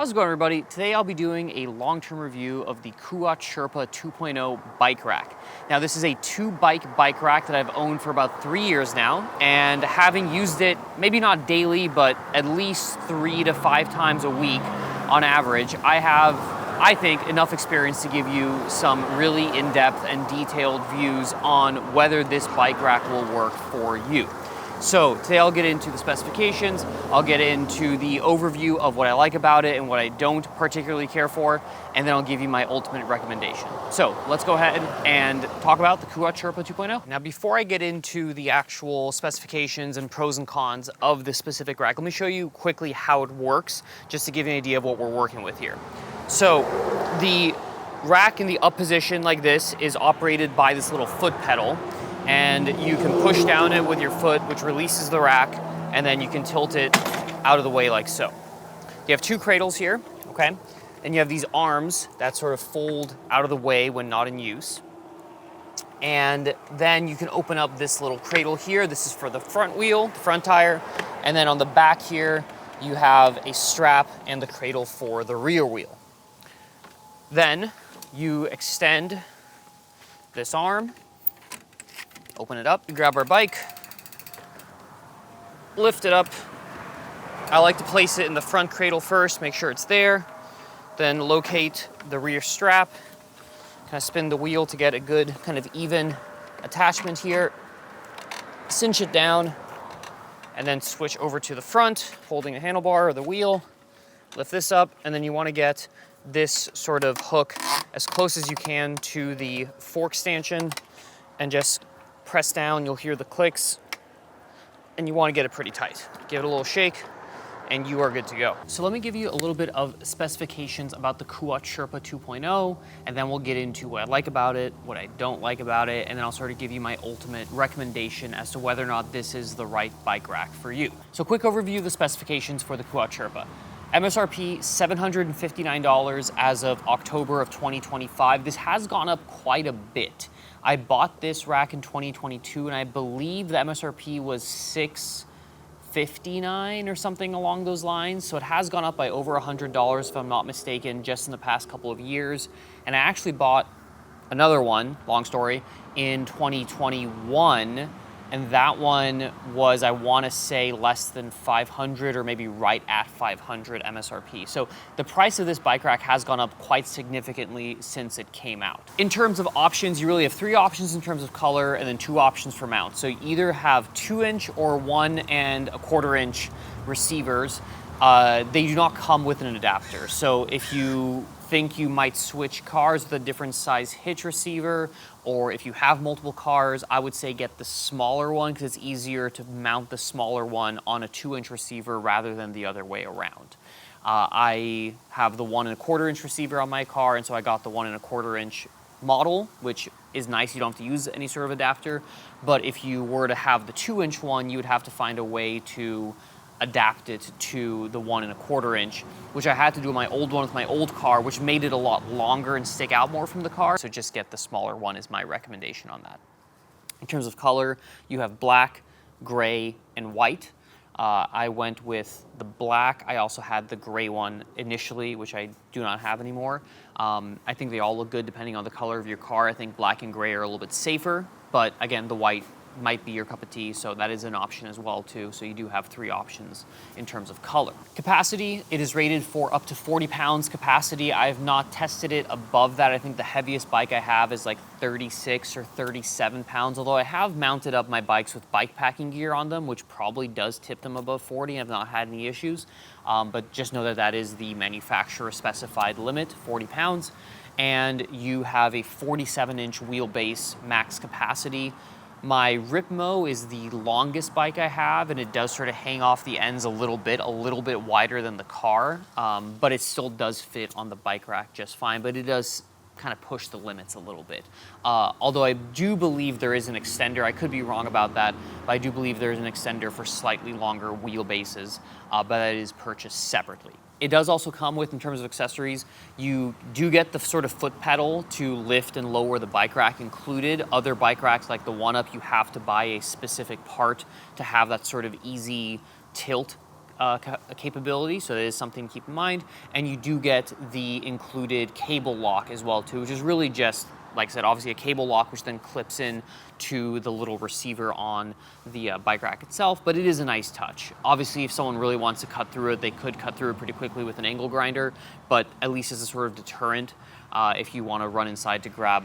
How's it going, everybody? Today I'll be doing a long-term review of the KUAT Sherpa 2.0 bike rack. Now this is a bike rack that I've owned for about 3 years now, and having used it, maybe not daily, but at least 3 to 5 times a week on average, I have, I think, enough experience to give you some really in-depth and detailed views on whether this bike rack will work for you. So today I'll get into the specifications, I'll get into the overview of what I like about it and what I don't particularly care for, and then I'll give you my ultimate recommendation. So let's go ahead and talk about the KUAT Sherpa 2.0. Now before I get into the actual specifications and pros and cons of this specific rack, let me show you quickly how it works, just to give you an idea of what we're working with here. So the rack in the up position like this is operated by this little foot pedal, and you can push down it with your foot, which releases the rack, and then you can tilt it out of the way like so. You have 2 cradles here, okay? And you have these arms that sort of fold out of the way when not in use. And then you can open up this little cradle here. This is for the front wheel, the front tire. And then on the back here, you have a strap and the cradle for the rear wheel. Then you extend this arm, open it up, grab our bike, lift it up. I like to place it in the front cradle first, make sure it's there, then locate the rear strap, kind of spin the wheel to get a good kind of even attachment here, cinch it down, and then switch over to the front, holding the handlebar or the wheel, lift this up, and then you want to get this sort of hook as close as you can to the fork stanchion and just press down. You'll hear the clicks, and you want to get it pretty tight. Give it a little shake, and you are good to go. So let me give you a little bit of specifications about the KUAT Sherpa 2.0, and then we'll get into what I like about it, what I don't like about it, and then I'll sort of give you my ultimate recommendation as to whether or not this is the right bike rack for you. So quick overview of the specifications for the KUAT Sherpa. MSRP $759 as of October of 2025. This has gone up quite a bit. I bought this rack in 2022, and I believe the MSRP was $659 or something along those lines. So it has gone up by over $100, if I'm not mistaken, just in the past couple of years. And I actually bought another one, long story, in 2021. And that one was, I want to say, less than 500 or maybe right at 500 MSRP. So the price of this bike rack has gone up quite significantly since it came out. In terms of options, you really have 3 options in terms of color and then 2 options for mount. So you either have 2-inch or 1 1/4 inch receivers. They do not come with an adapter. So if you think you might switch cars with a different size hitch receiver, or if you have multiple cars, I would say get the smaller one because it's easier to mount the smaller one on a 2-inch receiver rather than the other way around. I have the 1 1/4 inch receiver on my car, and so I got the 1 1/4 inch model, which is nice. You don't have to use any sort of adapter. But if you were to have the 2-inch one, you would have to find a way to adapt it to the 1 1/4 inch, which I had to do on my old one with my old car, which made it a lot longer and stick out more from the car. So just get the smaller one is my recommendation on that. In terms of color, you have black, gray, and white. I went with the black. I also had the gray one initially, which I do not have anymore. I think they all look good depending on the color of your car. I think black and gray are a little bit safer, but again, the white might be your cup of tea, so that is an option as well too. So you do have 3 options in terms of color. Capacity, it is rated for up to 40 pounds capacity. I have not tested it above that. I think the heaviest bike I have is like 36 or 37 pounds, although I have mounted up my bikes with bike packing gear on them, which probably does tip them above 40. I've not had any issues, but just know that that is the manufacturer specified limit, 40 pounds. And you have a 47-inch wheelbase max capacity. My Ripmo is the longest bike I have, and it does sort of hang off the ends a little bit wider than the car, but it still does fit on the bike rack just fine, but it does kind of push the limits a little bit. Although I do believe there is an extender, I could be wrong about that, but I do believe there is an extender for slightly longer wheelbases, but that is purchased separately. It does also come with, in terms of accessories, you do get the sort of foot pedal to lift and lower the bike rack included. Other bike racks like the One Up, you have to buy a specific part to have that sort of easy tilt capability, so that is something to keep in mind. And you do get the included cable lock as well too, which is really just, like I said, obviously a cable lock, which then clips in to the little receiver on the bike rack itself, but it is a nice touch. Obviously, if someone really wants to cut through it, they could cut through it pretty quickly with an angle grinder, but at least as a sort of deterrent, if you want to run inside to grab,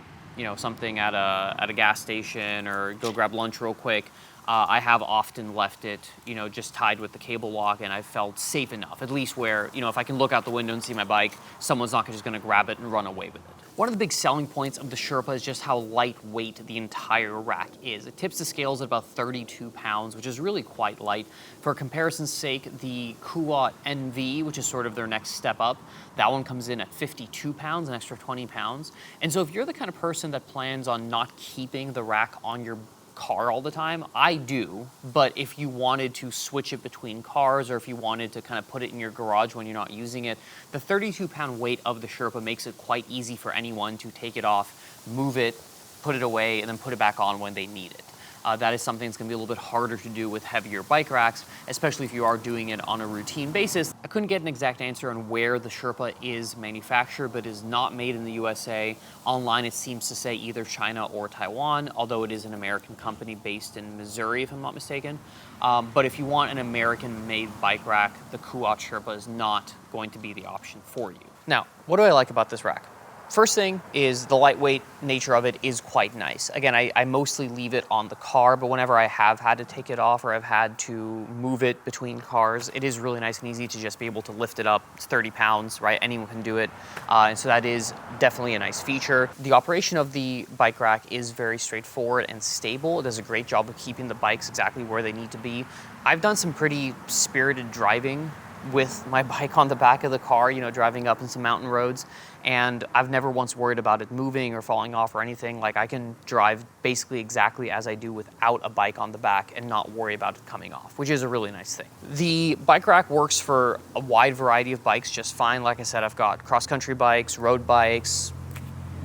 something at a gas station or go grab lunch real quick, I have often left it, just tied with the cable lock, and I've felt safe enough, at least where, if I can look out the window and see my bike, someone's not just gonna grab it and run away with it. One of the big selling points of the Sherpa is just how lightweight the entire rack is. It tips the scales at about 32 pounds, which is really quite light. For comparison's sake, the KUAT NV, which is sort of their next step up, that one comes in at 52 pounds, an extra 20 pounds. And so if you're the kind of person that plans on not keeping the rack on your car all the time, I do, but if you wanted to switch it between cars, or if you wanted to kind of put it in your garage when you're not using it, the 32-pound weight of the Sherpa makes it quite easy for anyone to take it off, move it, put it away, and then put it back on when they need it. That is something that's going to be a little bit harder to do with heavier bike racks, especially if you are doing it on a routine basis. I couldn't get an exact answer on where the Sherpa is manufactured, but is not made in the USA. Online, it seems to say either China or Taiwan, although it is an American company based in Missouri, if I'm not mistaken. But if you want an American-made bike rack, the KUAT Sherpa is not going to be the option for you. Now, what do I like about this rack? First thing is the lightweight nature of it is quite nice. Again, I mostly leave it on the car, but whenever I have had to take it off or I've had to move it between cars, it is really nice and easy to just be able to lift it up. It's 30 pounds, right? Anyone can do it. And so that is definitely a nice feature. The operation of the bike rack is very straightforward and stable. It does a great job of keeping the bikes exactly where they need to be. I've done some pretty spirited driving with my bike on the back of the car, driving up in some mountain roads, and I've never once worried about it moving or falling off or anything. Like, I can drive basically exactly as I do without a bike on the back and not worry about it coming off, which is a really nice thing. The bike rack works for a wide variety of bikes just fine. Like I said, I've got cross-country bikes, road bikes,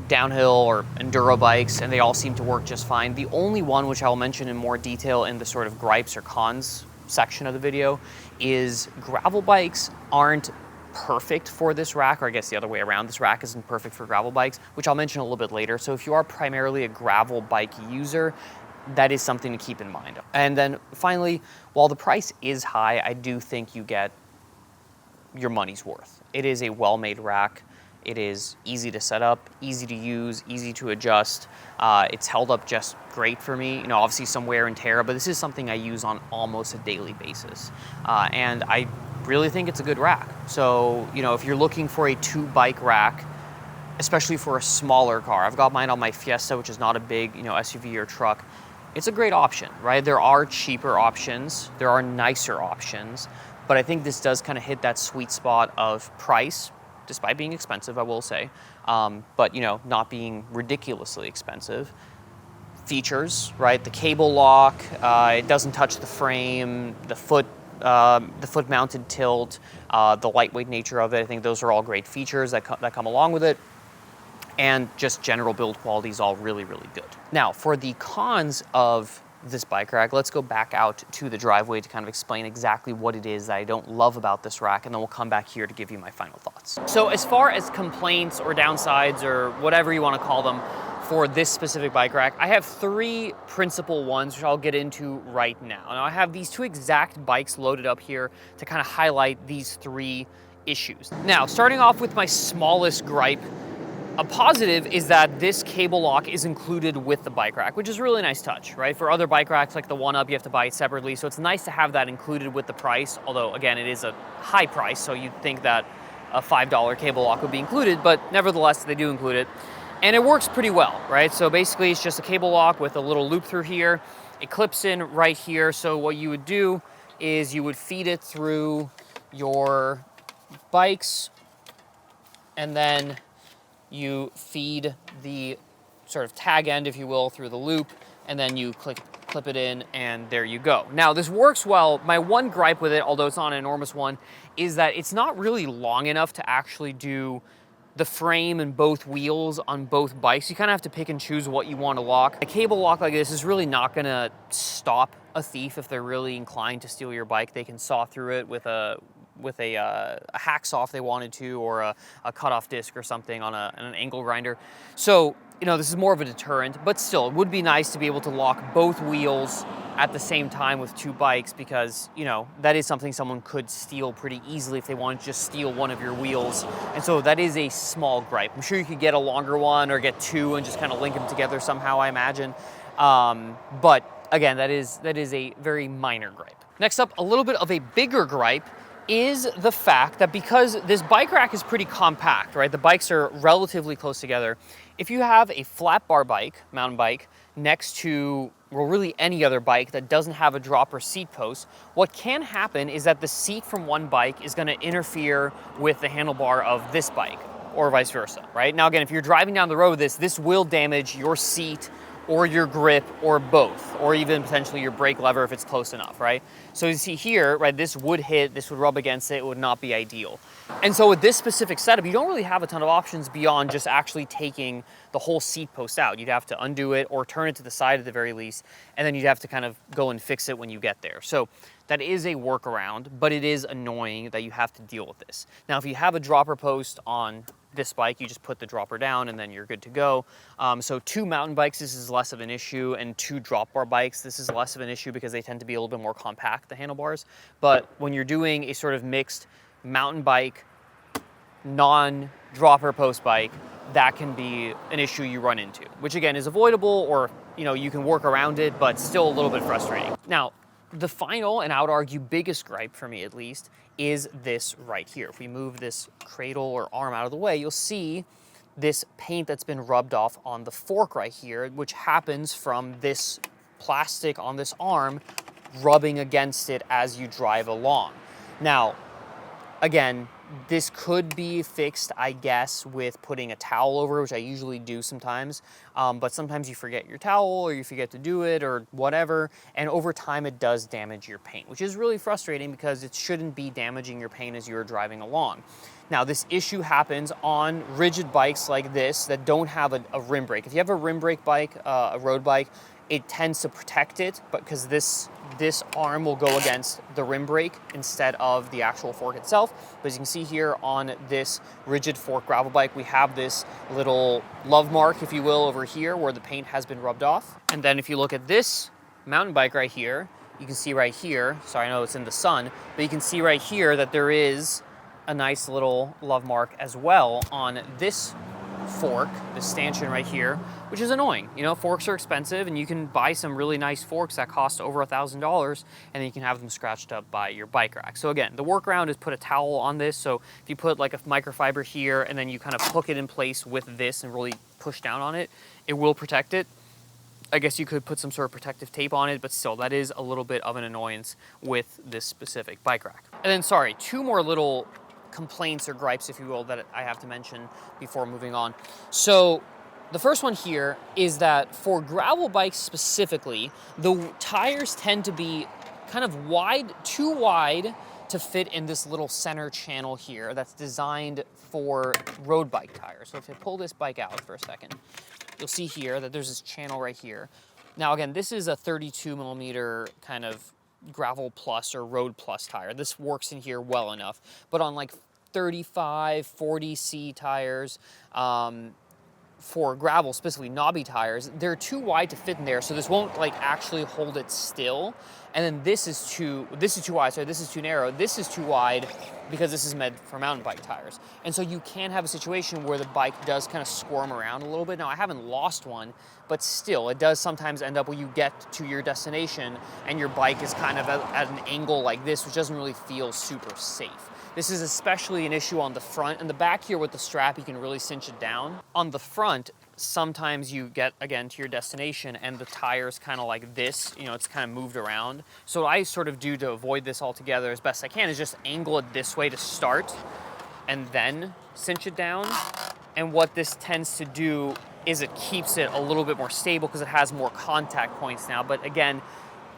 downhill or enduro bikes, and they all seem to work just fine. The only one, which I'll mention in more detail in the sort of gripes or cons section of the video, is gravel bikes aren't perfect for this rack, or I guess the other way around, this rack isn't perfect for gravel bikes, which I'll mention a little bit later. So if you are primarily a gravel bike user, that is something to keep in mind. And then finally, while the price is high, I do think you get your money's worth. It is a well-made rack. It is easy to set up, easy to use, easy to adjust. It's held up just great for me. Obviously some wear and tear, but this is something I use on almost a daily basis. And I really think it's a good rack. So, if you're looking for a 2-bike rack, especially for a smaller car, I've got mine on my Fiesta, which is not a big, SUV or truck. It's a great option, right? There are cheaper options. There are nicer options, but I think this does kind of hit that sweet spot of price, despite being expensive, I will say, but not being ridiculously expensive. Features, right? The cable lock, it doesn't touch the frame, the foot-mounted tilt, the lightweight nature of it. I think those are all great features that come along with it. And just general build quality is all really, really good. Now, for the cons of this bike rack, let's go back out to the driveway to kind of explain exactly what it is that I don't love about this rack, and then we'll come back here to give you my final thoughts. So as far as complaints or downsides or whatever you want to call them for this specific bike rack, I have 3 principal ones, which I'll get into right now. Now, I have these 2 exact bikes loaded up here to kind of highlight these 3 issues. Now, starting off with my smallest gripe, a positive is that this cable lock is included with the bike rack, which is a really nice touch, right? For other bike racks like the One Up, you have to buy it separately, so it's nice to have that included with the price, although again, it is a high price, so you'd think that a $5 cable lock would be included, but nevertheless, they do include it. And it works pretty well, right? So basically, it's just a cable lock with a little loop through here. It clips in right here, so what you would do is you would feed it through your bikes, and then you feed the sort of tag end, if you will, through the loop, and then you clip it in, and there you go. Now, this works well. My one gripe with it, although it's not an enormous one, is that it's not really long enough to actually do the frame and both wheels on both bikes. You kind of have to pick and choose what you want to lock. A cable lock like this is really not going to stop a thief if they're really inclined to steal your bike. They can saw through it with a hacksaw if they wanted to, or a cutoff disc or something on an angle grinder. So, you know, this is more of a deterrent, but still, it would be nice to be able to lock both wheels at the same time with two bikes, because, you know, that is something someone could steal pretty easily if they wanted to just steal one of your wheels. And so that is a small gripe. I'm sure you could get a longer one or get two and just kind of link them together somehow, I imagine. But again, that is a very minor gripe. Next up, a little bit of a bigger gripe is the fact that because this bike rack is pretty compact, right? The bikes are relatively close together. If you have a flat bar bike, mountain bike, next to, well, really any other bike that doesn't have a dropper seat post, what can happen is that the seat from one bike is going to interfere with the handlebar of this bike, or vice versa, right? Now, again, if you're driving down the road with this will damage your seat or your grip, or both, or even potentially your brake lever if it's close enough, right? So you see here, right, this would hit, this would rub against it, it would not be ideal. And so with this specific setup, you don't really have a ton of options beyond just actually taking the whole seat post out. You'd have to undo it or turn it to the side at the very least, and then you'd have to kind of go and fix it when you get there. So that is a workaround, but it is annoying that you have to deal with this. Now, if you have a dropper post on this bike, you just put the dropper down and then you're good to go. So two mountain bikes, this is less of an issue, and two drop bar bikes, this is less of an issue because they tend to be a little bit more compact, the handlebars. But when you're doing a sort of mixed mountain bike, non-dropper post bike, that can be an issue you run into, which again is avoidable, or, you know, you can work around it, but still a little bit frustrating. Now, the final, and I would argue biggest gripe for me at least, is this right here. If we move this cradle or arm out of the way, you'll see this paint that's been rubbed off on the fork right here, which happens from this plastic on this arm rubbing against it as you drive along. Now, again, this could be fixed, I guess, with putting a towel over, which I usually do sometimes, but sometimes you forget your towel or you forget to do it or whatever, and over time it does damage your paint, which is really frustrating because it shouldn't be damaging your paint as you're driving along. Now, this issue happens on rigid bikes like this that don't have a rim brake. If you have a rim brake bike, a road bike, it tends to protect it, but because this arm will go against the rim brake instead of the actual fork itself. But as you can see here on this rigid fork gravel bike, we have this little love mark, if you will, over here where the paint has been rubbed off. And then if you look at this mountain bike right here, you can see right here, sorry, I know it's in the sun, but you can see right here that there is a nice little love mark as well on this fork, this stanchion right here, which is annoying. You know, forks are expensive, and you can buy some really nice forks that cost over $1,000, and then you can have them scratched up by your bike rack. So again, the workaround is put a towel on this. So if you put like a microfiber here and then you kind of hook it in place with this and really push down on it, it will protect it. I guess you could put some sort of protective tape on it, but still, that is a little bit of an annoyance with this specific bike rack. And then, sorry, two more little complaints or gripes, if you will, that I have to mention before moving on. So the first one here is that for gravel bikes specifically, the tires tend to be kind of wide, too wide to fit in this little center channel here that's designed for road bike tires. So if I pull this bike out for a second, you'll see here that there's this channel right here. Now again, this is a 32 millimeter kind of gravel plus or road plus tire. This works in here well enough, but on like 35, 40C tires, for gravel, specifically knobby tires, they're too wide to fit in there, so this won't like actually hold it still. And then this is too wide, sorry, this is too narrow, this is too wide because this is meant for mountain bike tires. And so you can have a situation where the bike does kind of squirm around a little bit. Now, I haven't lost one, but still, it does sometimes end up when you get to your destination and your bike is kind of at an angle like this, which doesn't really feel super safe. This is especially an issue on the front. And the back here with the strap, you can really cinch it down. On the front, sometimes you get, again, to your destination and the tire's kind of like this, you know, it's kind of moved around. So what I sort of do to avoid this altogether as best I can is just angle it this way to start and then cinch it down. And what this tends to do is it keeps it a little bit more stable because it has more contact points now. But again,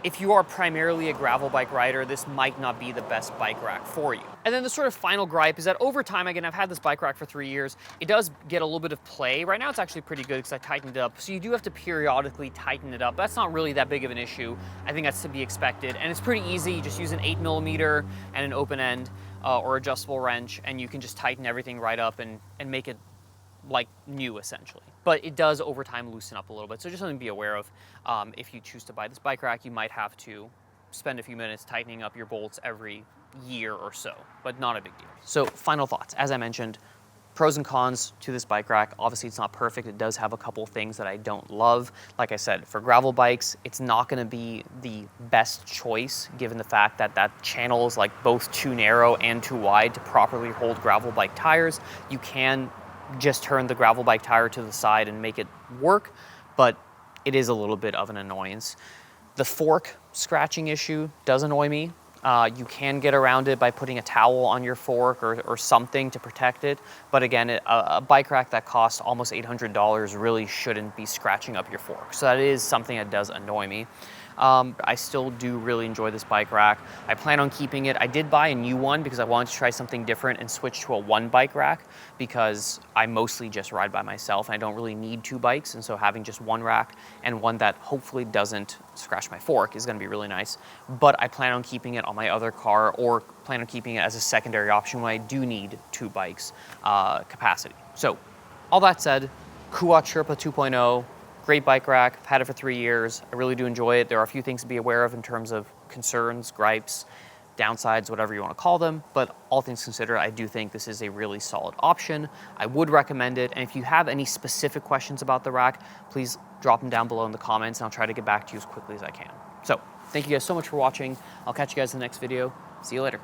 if you are primarily a gravel bike rider, this might not be the best bike rack for you. And then the sort of final gripe is that over time, again, I've had this bike rack for 3 years, it does get a little bit of play. Right now it's actually pretty good because I tightened it up. So you do have to periodically tighten it up. That's not really that big of an issue. I think that's to be expected. And it's pretty easy. You just use an 8mm and an open end or adjustable wrench, and you can just tighten everything right up and make it like new, essentially. But it does over time loosen up a little bit. So just something to be aware of. If you choose to buy this bike rack, you might have to spend a few minutes tightening up your bolts every year or so, but not a big deal. So final thoughts. As I mentioned, pros and cons to this bike rack. Obviously it's not perfect. It does have a couple things that I don't love. Like I said, for gravel bikes, it's not gonna be the best choice given the fact that that channel is like both too narrow and too wide to properly hold gravel bike tires. You can just turn the gravel bike tire to the side and make it work, but it is a little bit of an annoyance. The fork scratching issue does annoy me. You can get around it by putting a towel on your fork or something to protect it. But again, a bike rack that costs almost $800 really shouldn't be scratching up your fork. So that is something that does annoy me. I still do really enjoy this bike rack. I plan on keeping it. I did buy a new one because I wanted to try something different and switch to a one bike rack because I mostly just ride by myself and I don't really need 2 bikes. And so having just one rack and one that hopefully doesn't scratch my fork is gonna be really nice. But I plan on keeping it on my other car or plan on keeping it as a secondary option when I do need 2 bikes capacity. So all that said, KUAT Sherpa 2.0, great bike rack. I've had it for 3 years. I really do enjoy it. There are a few things to be aware of in terms of concerns, gripes, downsides, whatever you want to call them. But all things considered, I do think this is a really solid option. I would recommend it. And if you have any specific questions about the rack, please drop them down below in the comments and I'll try to get back to you as quickly as I can. So thank you guys so much for watching. I'll catch you guys in the next video. See you later.